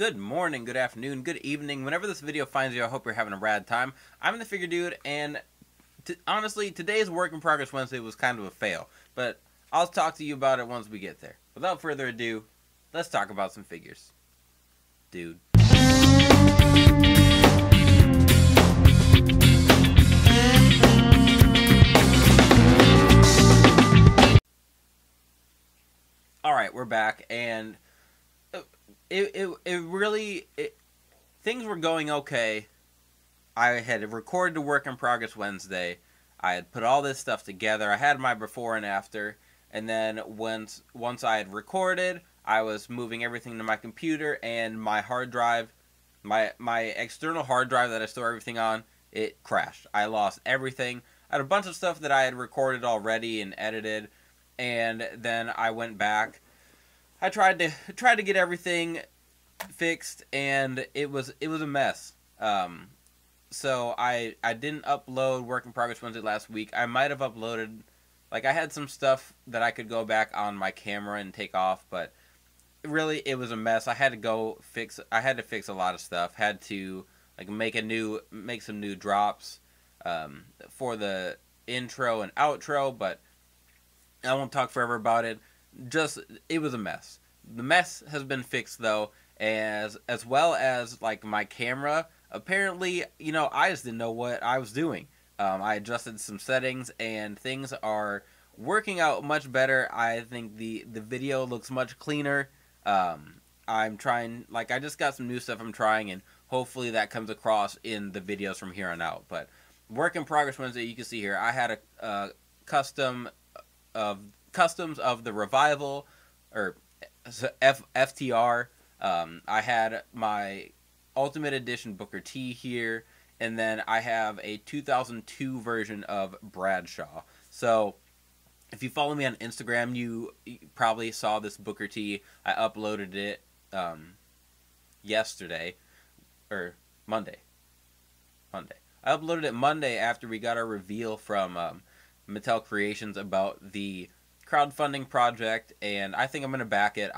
Good morning, good afternoon, good evening. Whenever this video finds you, I hope you're having a rad time. I'm the Figure Dude, and honestly, today's Work in Progress Wednesday was kind of a fail, but I'll talk to you about it once we get there. Without further ado, let's talk about some figures. Dude. Alright, we're back, and things were going okay. I had recorded the Work in Progress Wednesday. I had put all this stuff together. I had my before and after, and then once I had recorded, I was moving everything to my computer, and my hard drive, my external hard drive that I store everything on, it crashed. I lost everything. I had a bunch of stuff that I had recorded already and edited, and then I went back. I tried to get everything fixed, and it was a mess. So I didn't upload Work in Progress Wednesday last week. I might have uploaded, like, I had some stuff that I could go back on my camera and take off, but really it was a mess. I had to fix a lot of stuff. Had to like make some new drops for the intro and outro, but I won't talk forever about it. It was a mess. The mess has been fixed though, as well as like my camera. Apparently, I just didn't know what I was doing. I adjusted some settings and things are working out much better. I think the video looks much cleaner. I'm trying, like, I just got some new stuff I'm trying, and hopefully that comes across in the videos from here on out. But Work in Progress Wednesday, you can see here, I had a customs of the Revival, or FTR. I had my Ultimate Edition Booker T here, and then I have a 2002 version of Bradshaw. So if you follow me on Instagram, you probably saw this Booker T. I uploaded it yesterday, or Monday. I uploaded it Monday after we got our reveal from Mattel Creations about the crowdfunding project, and I think I'm going to back it.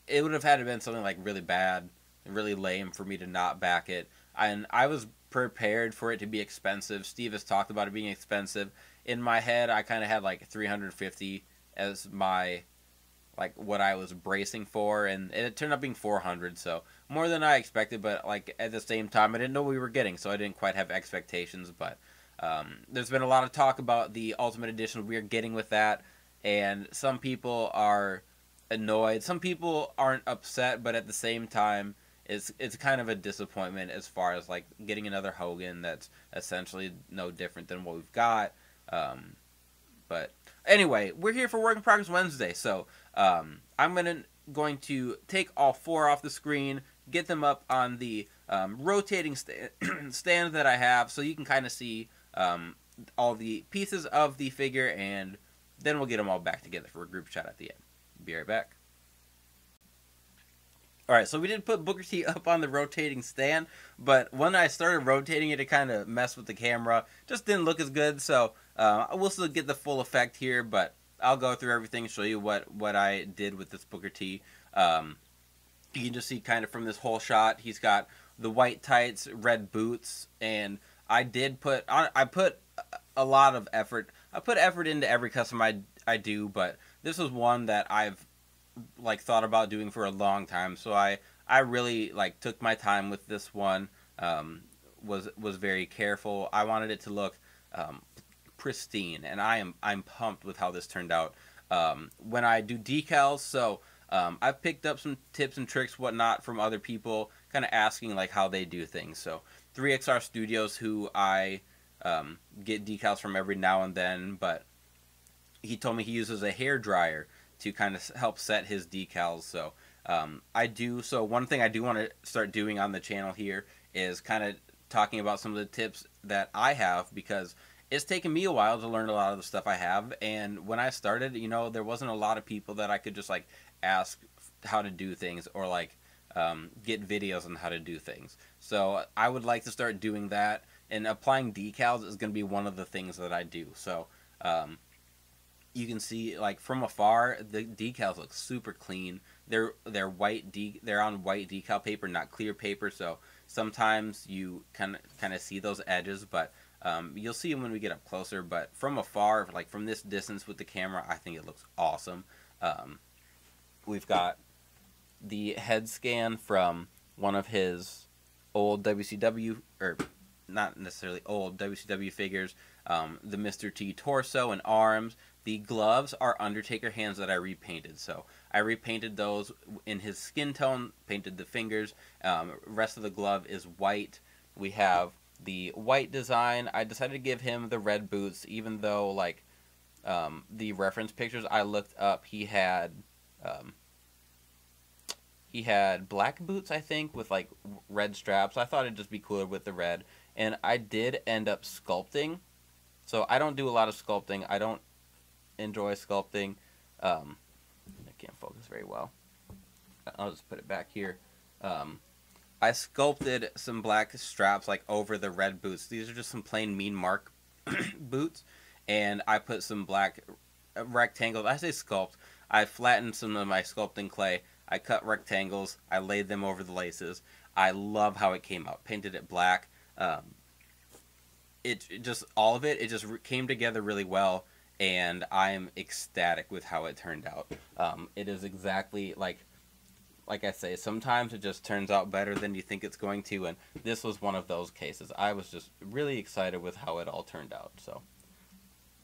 It would have had to been something like really bad, really lame for me to not back it. And I was prepared for it to be expensive. Steve has talked about it being expensive. In my head, I kind of had like 350 as my, like, what I was bracing for, and it turned up being 400, so more than I expected, but like at the same time, I didn't know what we were getting, so I didn't quite have expectations. But there's been a lot of talk about the Ultimate Edition we are getting with that, and some people are annoyed. Some people aren't upset, but at the same time, it's kind of a disappointment as far as like getting another Hogan that's essentially no different than what we've got. But anyway, we're here for Work in Progress Wednesday, so I'm going to take all four off the screen, get them up on the rotating stand that I have, so you can kind of see all the pieces of the figure, and then we'll get them all back together for a group shot at the end. Be right back. Alright, so we did put Booker T up on the rotating stand, but when I started rotating it, it kind of messed with the camera. Just didn't look as good, so we'll still get the full effect here, but I'll go through everything, show you what I did with this Booker T. You can just see kind of from this whole shot, he's got the white tights, red boots, and I put a lot of effort. I put effort into every custom I do, but this was one that I've like thought about doing for a long time, so I really like took my time with this one. Was very careful. I wanted it to look pristine, and I'm pumped with how this turned out. When I do decals, so I've picked up some tips and tricks, whatnot, from other people, kind of asking like how they do things. So 3XR Studios, who I get decals from every now and then, but he told me he uses a hair dryer to kind of help set his decals. So so one thing I do want to start doing on the channel here is kind of talking about some of the tips that I have, because it's taken me a while to learn a lot of the stuff I have, and when I started, there wasn't a lot of people that I could just like ask how to do things, or like get videos on how to do things. So I would like to start doing that, and applying decals is going to be one of the things that I do. So you can see, like, from afar, the decals look super clean, they're they're on white decal paper, not clear paper. So sometimes you kind of see those edges, but you'll see them when we get up closer. But from afar, like from this distance with the camera, I think it looks awesome. We've got the head scan from one of his old WCW, or not necessarily old WCW figures, the Mr. T torso and arms. The gloves are Undertaker hands that I repainted. So I repainted those in his skin tone, painted the fingers. Rest of the glove is white. We have the white design. I decided to give him the red boots, even though, like, the reference pictures I looked up, he had black boots, I think, with like red straps. I thought it'd just be cooler with the red, and I did end up sculpting. So I don't do a lot of sculpting. I don't enjoy sculpting. I can't focus very well. I'll just put it back here. I sculpted some black straps like over the red boots. These are just some plain Mean Mark boots, and I put some black rectangles. I say sculpt. I flattened some of my sculpting clay. I cut rectangles. I laid them over the laces. I love how it came out. Painted it black. It just, all of it, it just came together really well, and I'm ecstatic with how it turned out. It is exactly like I say, sometimes it just turns out better than you think it's going to, and this was one of those cases. I was just really excited with how it all turned out. So,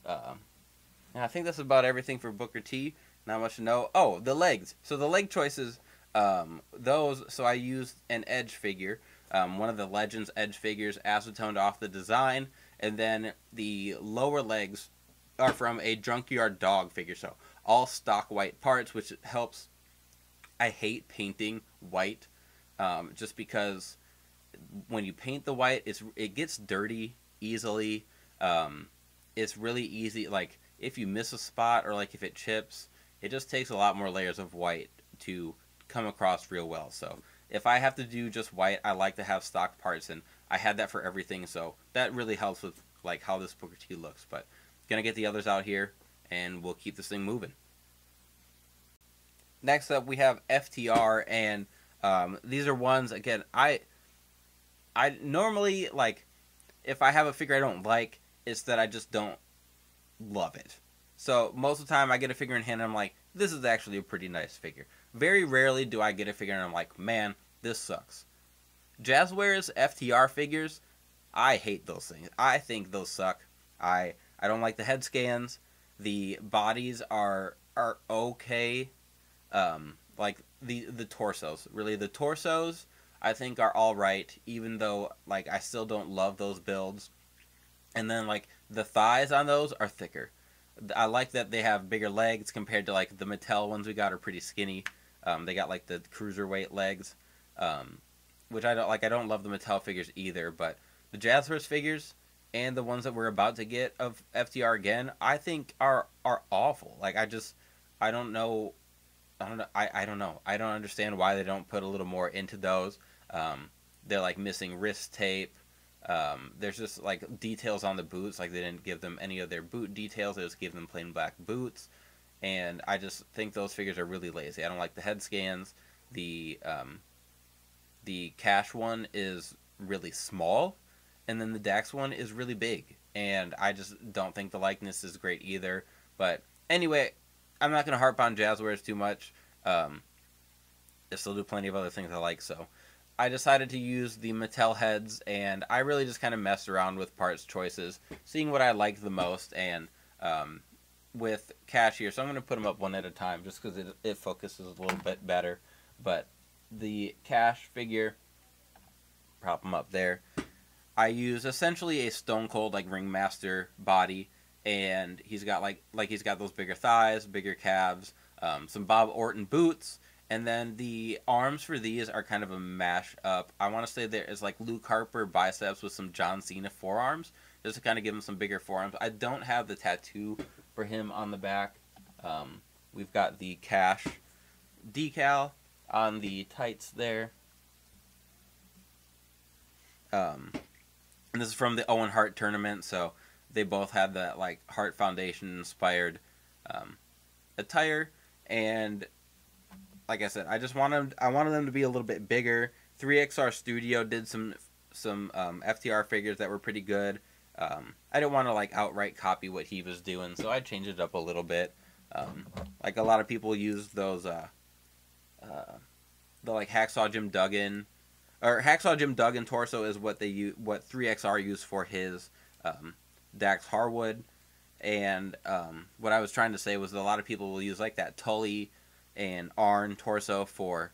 I think that's about everything for Booker T. Not much to know. Oh, the legs. So the leg choices, so I used an Edge figure, one of the Legends Edge figures, acetoned off the design, and then the lower legs are from a Junkyard Dog figure, so all stock white parts, which helps. I hate painting white, just because when you paint the white, it gets dirty easily. It's really easy, like, if you miss a spot or like if it chips, it just takes a lot more layers of white to come across real well. So if I have to do just white, I like to have stock parts, and I had that for everything, so that really helps with like how this Booker T looks. But gonna get the others out here, and we'll keep this thing moving. Next up, we have FTR, and these are ones, again, I normally, like, if I have a figure I don't like, it's that I just don't love it. So most of the time I get a figure in hand and I'm like, this is actually a pretty nice figure. Very rarely do I get a figure and I'm like, man, this sucks. Jazzware's FTR figures, I hate those things. I think those suck. I don't like the head scans. The bodies are okay. Like the torsos. Really, the torsos I think are alright, even though, like, I still don't love those builds. And then, like, the thighs on those are thicker. I like that they have bigger legs compared to, like, the Mattel ones we got are pretty skinny. They got, like, the cruiserweight legs, which I don't like. I don't love the Mattel figures either, but the Jazzwares figures and the ones that we're about to get of FTR again, I think are awful. Like, I don't know. I don't know. I don't understand why they don't put a little more into those. They're, like, missing wrist tape. There's just, like, details on the boots. Like, they didn't give them any of their boot details. They just gave them plain black boots. And I just think those figures are really lazy. I don't like the head scans. The Cash one is really small, and then the Dax one is really big. And I just don't think the likeness is great either. But anyway, I'm not going to harp on Jazzwares too much. I still do plenty of other things I like, so I decided to use the Mattel heads, and I really just kind of messed around with parts choices, seeing what I liked the most, and with Cash here, so I'm going to put them up one at a time, just because it focuses a little bit better. But the Cash figure, prop him up there, I use essentially a Stone Cold, like, Ringmaster body, and he's got like he's got those bigger thighs, bigger calves, some Bob Orton boots, and then the arms for these are kind of a mash up. I want to say there is like Luke Harper biceps with some John Cena forearms, just to kind of give him some bigger forearms. I don't have the tattoo for him on the back. We've got the Cash decal on the tights there. And this is from the Owen Hart tournament, so they both had that, like, Hart Foundation inspired attire, and like I said, I wanted them to be a little bit bigger. 3XR Studio did some FTR figures that were pretty good. I didn't want to like outright copy what he was doing, so I changed it up a little bit. Like a lot of people use those the like Hacksaw Jim Duggan, or Hacksaw Jim Duggan torso is what they use, what 3XR used for his Dax Harwood. And what I was trying to say was that a lot of people will use like that Tully and Arn torso for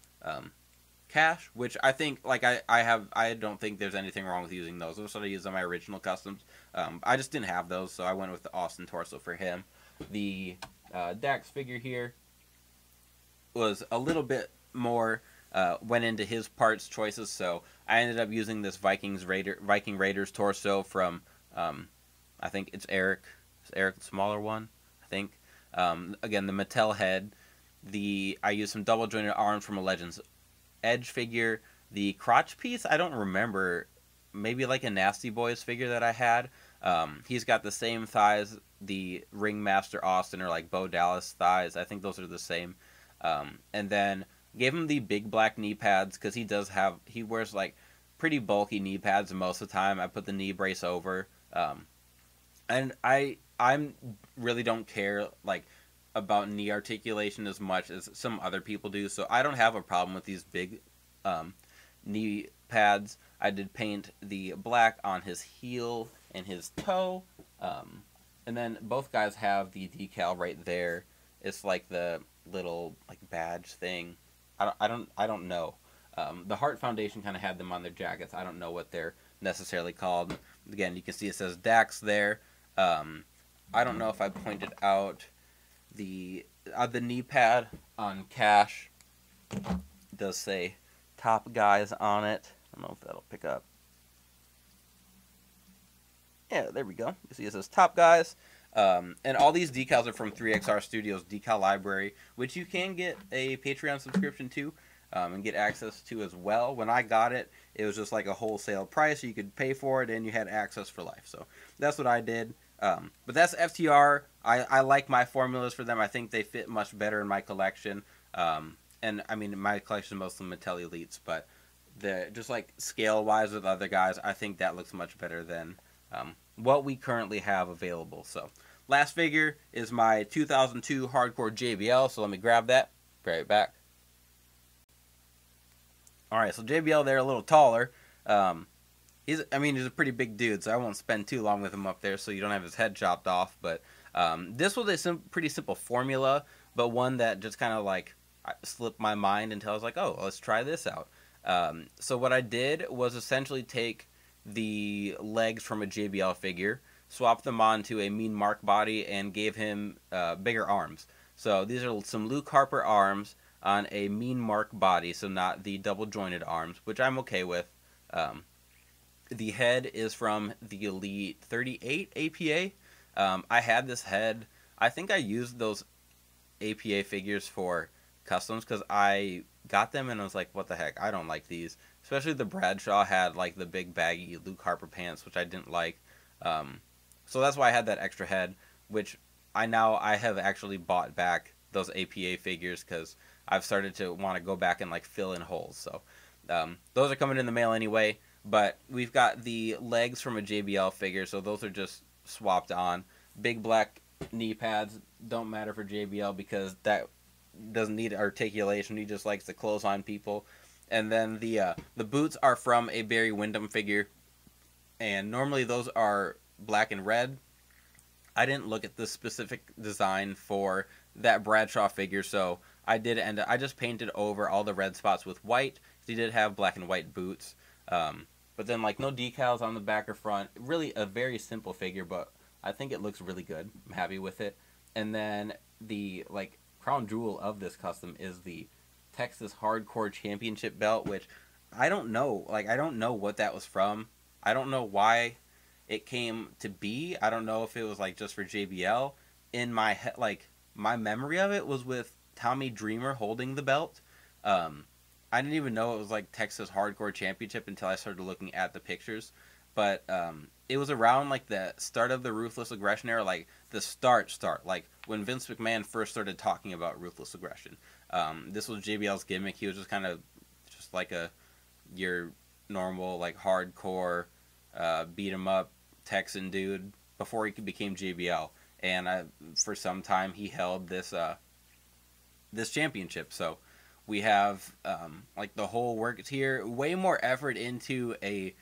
Cash, which I think like I don't think there's anything wrong with using those. Those are what I used on my original customs. I just didn't have those, so I went with the Austin torso for him. The Dax figure here was a little bit more went into his parts choices, so I ended up using this Viking Raiders torso from I think it's Eric. Is Eric the smaller one? I think. Again, the Mattel head. I used some double jointed arms from a Legends Edge figure. The crotch piece, I don't remember. Maybe like a Nasty Boys figure that I had. He's got the same thighs, the Ringmaster Austin or like Bo Dallas thighs. I think those are the same. And then gave him the big black knee pads because he wears like pretty bulky knee pads most of the time. I put the knee brace over. And I'm really don't care like about knee articulation as much as some other people do, so I don't have a problem with these big knee pads. I did paint the black on his heel and his toe, and then both guys have the decal right there. It's like the little like badge thing. I don't know. The Hart Foundation kind of had them on their jackets. I don't know what they're necessarily called. Again, you can see it says Dax there. I don't know if I pointed out the knee pad on Cash. It does say Top Guys on it. I don't know if that'll pick up. Yeah, there we go. You see it says Top Guys. And all these decals are from 3XR Studios Decal Library, which you can get a Patreon subscription to and get access to as well. When I got it, it was just like a wholesale price. You could pay for it and you had access for life. So that's what I did. But that's FTR. I like my formulas for them. I think they fit much better in my collection. And I mean, my collection is mostly Mattel Elites, but just like scale-wise with other guys, I think that looks much better than what we currently have available. So last figure is my 2002 Hardcore JBL, so let me grab that. Be right back. Alright, so JBL there, a little taller. He's a pretty big dude, so I won't spend too long with him up there so you don't have his head chopped off. But this was a pretty simple formula, but one that just kind of like slipped my mind until I was like, oh, let's try this out. So what I did was essentially take the legs from a JBL figure, swap them onto a Mean Mark body, and gave him bigger arms. So these are some Luke Harper arms on a Mean Mark body, so not the double jointed arms, which I'm okay with. The head is from the Elite 38 APA. I had this head. I think I used those APA figures for customs because I got them and I was like, what the heck? I don't like these. Especially the Bradshaw had like the big baggy Luke Harper pants, which I didn't like. So that's why I had that extra head, which I have actually bought back those APA figures because I've started to want to go back and like fill in holes. So those are coming in the mail anyway. But we've got the legs from a JBL figure, so those are just swapped on. Big black knee pads don't matter for JBL because that doesn't need articulation. He just likes to close on people. And then the boots are from a Barry Windham figure, and normally those are black and red. I didn't look at the specific design for that Bradshaw figure, so I just painted over all the red spots with white. He did have black and white boots. But then like no decals on the back or front. Really a very simple figure, but I think it looks really good. I'm happy with it. And then the like crown jewel of this custom is the Texas Hardcore Championship belt, which I don't know. Like I don't know what that was from. I don't know why it came to be. I don't know if it was like just for JBL. In my head, like my memory of it was with Tommy Dreamer holding the belt. I didn't even know it was like Texas Hardcore Championship until I started looking at the pictures. But it was around like the start of the Ruthless Aggression era, like the start, like when Vince McMahon first started talking about Ruthless Aggression. This was JBL's gimmick. He was just kind of just like your normal like hardcore beat 'em up Texan dude before he became JBL. And for some time he held this championship. So we have like the whole works here. Way more effort into a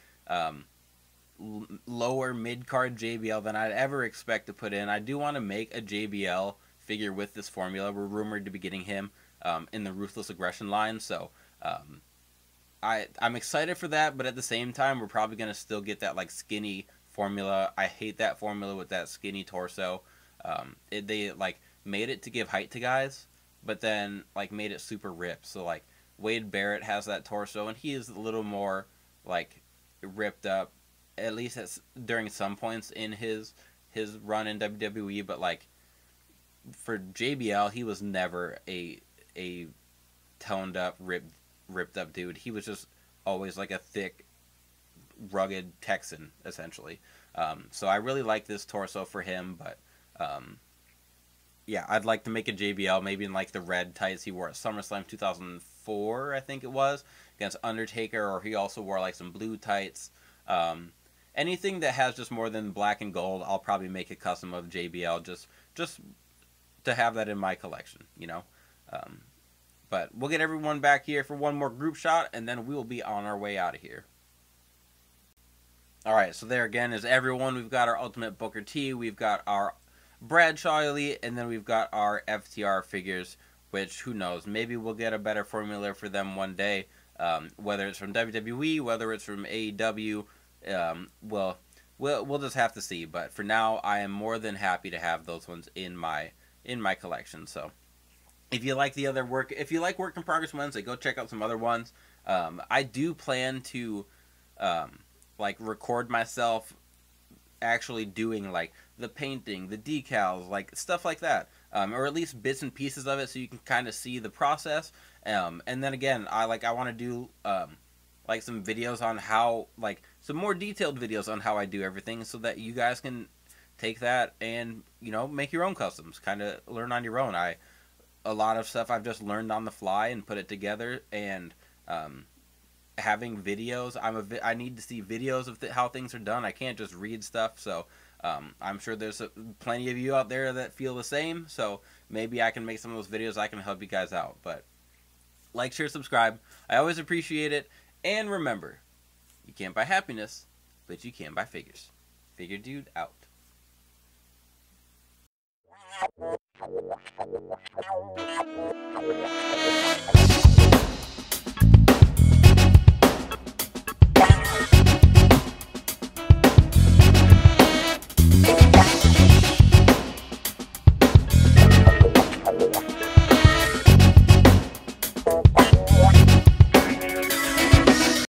lower mid card JBL than I'd ever expect to put in. I do want to make a JBL figure with this formula. We're rumored to be getting him in the Ruthless Aggression line, so I'm excited for that. But at the same time, we're probably gonna still get that like skinny formula. I hate that formula with that skinny torso. They like made it to give height to guys, but then like made it super ripped. So like Wade Barrett has that torso, and he is a little more like ripped up, at least during some points in his run in WWE. But like for JBL, he was never a toned up, ripped up dude. He was just always like a thick, rugged Texan, essentially. So I really like this torso for him, but yeah, I'd like to make a JBL maybe in like the red tights he wore at SummerSlam 2004, I think it was, against Undertaker, or he also wore like some blue tights. Anything that has just more than black and gold, I'll probably make a custom of JBL just to have that in my collection, you know. But we'll get everyone back here for one more group shot, and then we will be on our way out of here. Alright, so there again is everyone. We've got our Ultimate Booker T, we've got our Bradshaw Elite, and then we've got our FTR figures, which, who knows, maybe we'll get a better formula for them one day, whether it's from WWE, whether it's from AEW, well, we'll just have to see. But for now, I am more than happy to have those ones in my collection. So if you like the other work, if you like Work in Progress Wednesday, go check out some other ones. I do plan to like record myself actually doing like the painting, the decals, like stuff like that, or at least bits and pieces of it, so you can kind of see the process. And then again, I want to do like some videos on how, like some more detailed videos on how I do everything, so that you guys can take that and, you know, make your own customs, kind of learn on your own. A lot of stuff I've just learned on the fly and put it together, and having videos, I need to see videos of how things are done. I can't just read stuff. So I'm sure there's plenty of you out there that feel the same, so maybe I can make some of those videos. I can help you guys out. But like, share, subscribe, I always appreciate it. And remember, you can't buy happiness, but you can buy figures. Figure Dude out.